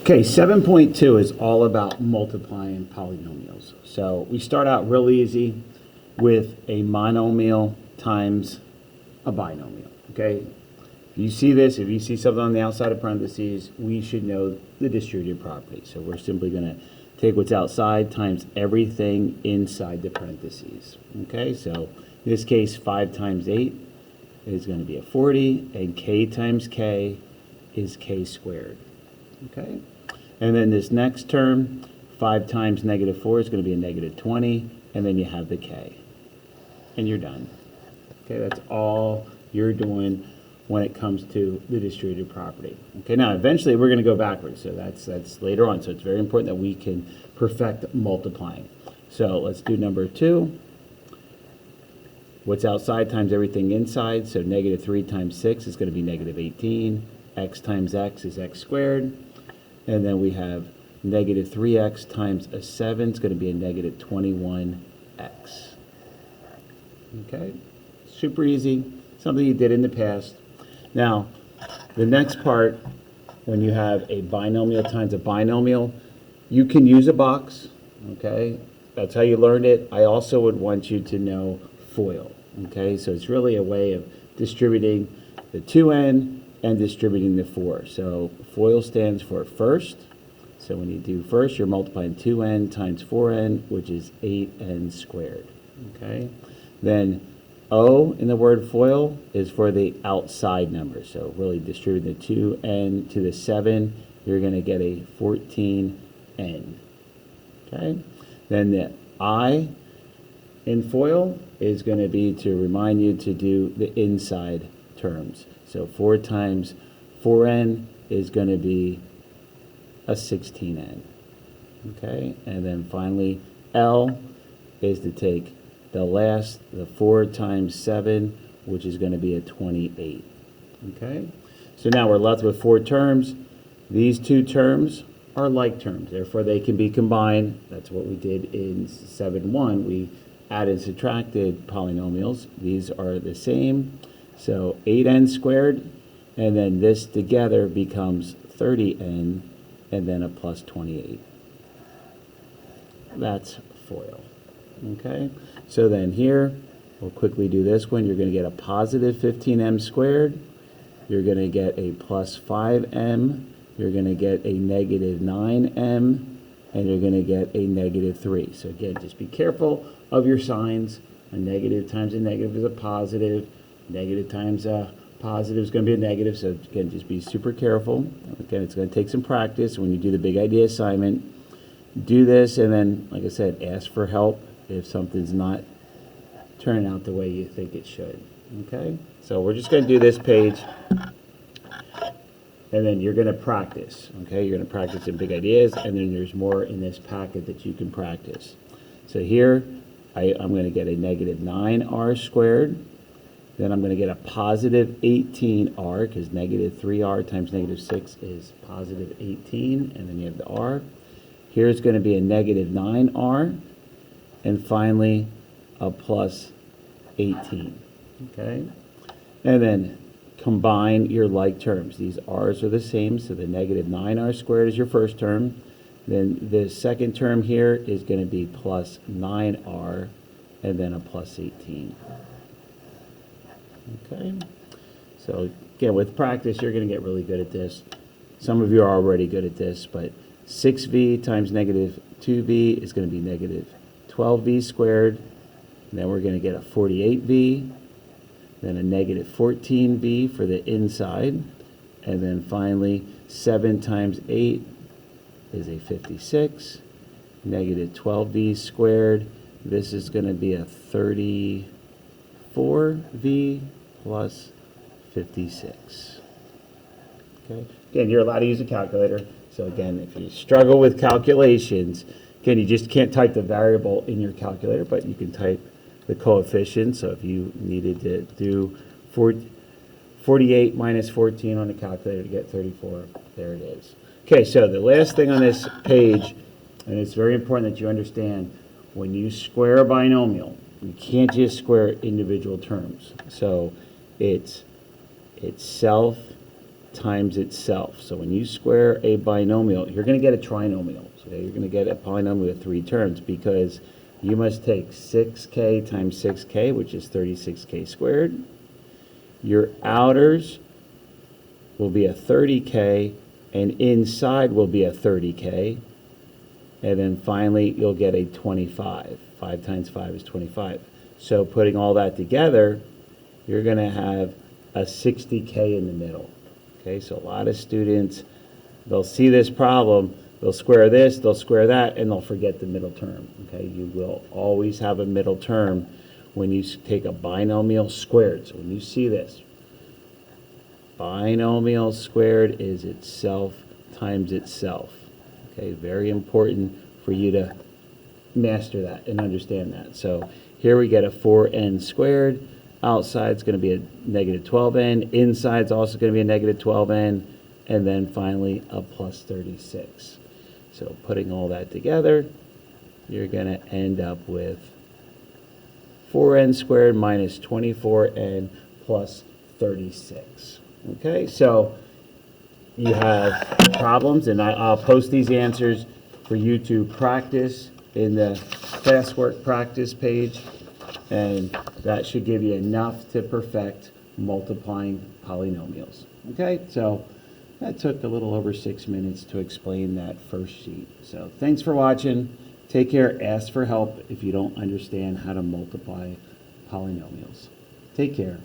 Okay, 7.2 is all about multiplying polynomials. So we start out real easy with a monomial times a binomial, okay? If you see this, if you see something on the outside of parentheses, we should know the distributive property. So we're simply going to take what's outside times everything inside the parentheses, okay? So in this case, 5 times 8 is going to be a 40, and k times k is k squared, okay? And then this next term, 5 times negative 4 is going to be a negative 20, and then you have the k. And you're done. Okay, that's all you're doing when it comes to the distributive property. Okay, now eventually we're going to go backwards, so that's later on. So it's very important that we can perfect multiplying. So let's do number 2. What's outside times everything inside, so negative 3 times 6 is going to be negative 18. X times x is x squared. And then we have negative 3x times a 7 is going to be a negative 21x. Okay, super easy, something you did in the past. Now, the next part, when you have a binomial times a binomial, you can use a box, okay? That's how you learned it. I also would want you to know FOIL, okay? So it's really a way of distributing the 2n and distributing the 4. So FOIL stands for first. So when you do first, you're multiplying 2n times 4n, which is 8n squared. Okay. Then O in the word FOIL is for the outside number. So really distributing the 2n to the 7, you're going to get a 14n. Okay. Then the I in FOIL is going to be to remind you to do the inside terms. So 4 times 4n is going to be a 16n. Okay, and then finally L is to take the 4 times 7, which is going to be a 28. Okay, so now we're left with 4 terms. These 2 terms are like terms, therefore they can be combined. That's what we did in 7.1. We added and subtracted polynomials. These are the same. So 8n squared, and then this together becomes 30n, and then a plus 28. That's FOIL. Okay, so then here, we'll quickly do this one. You're going to get a positive 15m squared. You're going to get a plus 5m. You're going to get a negative 9m, and you're going to get a negative 3. So again, just be careful of your signs. A negative times a negative is a positive. Negative times a positive is going to be a negative, so again, just be super careful. Again, it's going to take some practice. When you do the big idea assignment, do this, and then, like I said, ask for help if something's not turning out the way you think it should. Okay? So we're just going to do this page, and then you're going to practice. Okay? You're going to practice in big ideas, and then there's more in this packet that you can practice. So here, I'm going to get a negative 9r squared. Then I'm going to get a positive 18r, because negative 3r times negative 6 is positive 18, and then you have the r. Here's going to be a negative 9r, and finally a plus 18. Okay? And then combine your like terms. These r's are the same, so the negative 9r squared is your first term. Then the second term here is going to be plus 9r, and then a plus 18. Okay, so again, with practice, you're going to get really good at this. Some of you are already good at this, but 6v times negative 2v is going to be negative 12v squared. And then we're going to get a 48v, then a negative 14v for the inside. And then finally, 7 times 8 is a 56. Negative 12v squared. This is going to be a 34v plus 56. Okay. Again, you're allowed to use a calculator. So again, if you struggle with calculations, again, you just can't type the variable in your calculator, but you can type the coefficient. So if you needed to do 48 minus 14 on the calculator to get 34, there it is. Okay, so the last thing on this page, and it's very important that you understand, when you square a binomial, you can't just square individual terms. So it's itself times itself. So when you square a binomial, you're going to get a trinomial. So you're going to get a polynomial with 3 terms because you must take 6k times 6k, which is 36k squared. Your outers will be a 30k, and inside will be a 30k. And then finally, you'll get a 25. 5 times 5 is 25. So putting all that together, you're going to have a 60k in the middle. Okay, so a lot of students, they'll see this problem, they'll square this, they'll square that, and they'll forget the middle term. Okay, you will always have a middle term when you take a binomial squared. So when you see this, binomial squared is itself times itself. Okay, very important for you to master that and understand that. So here we get a 4n squared. Outside's going to be a negative 12n. Inside's also going to be a negative 12n. And then finally a plus 36. So putting all that together, you're going to end up with 4n squared minus 24n plus 36. Okay, so you have problems, and I'll post these answers for you to practice in the classwork practice page, and that should give you enough to perfect multiplying polynomials. Okay, so that took a little over 6 minutes to explain that first sheet. So thanks for watching. Take care. Ask for help if you don't understand how to multiply polynomials. Take care.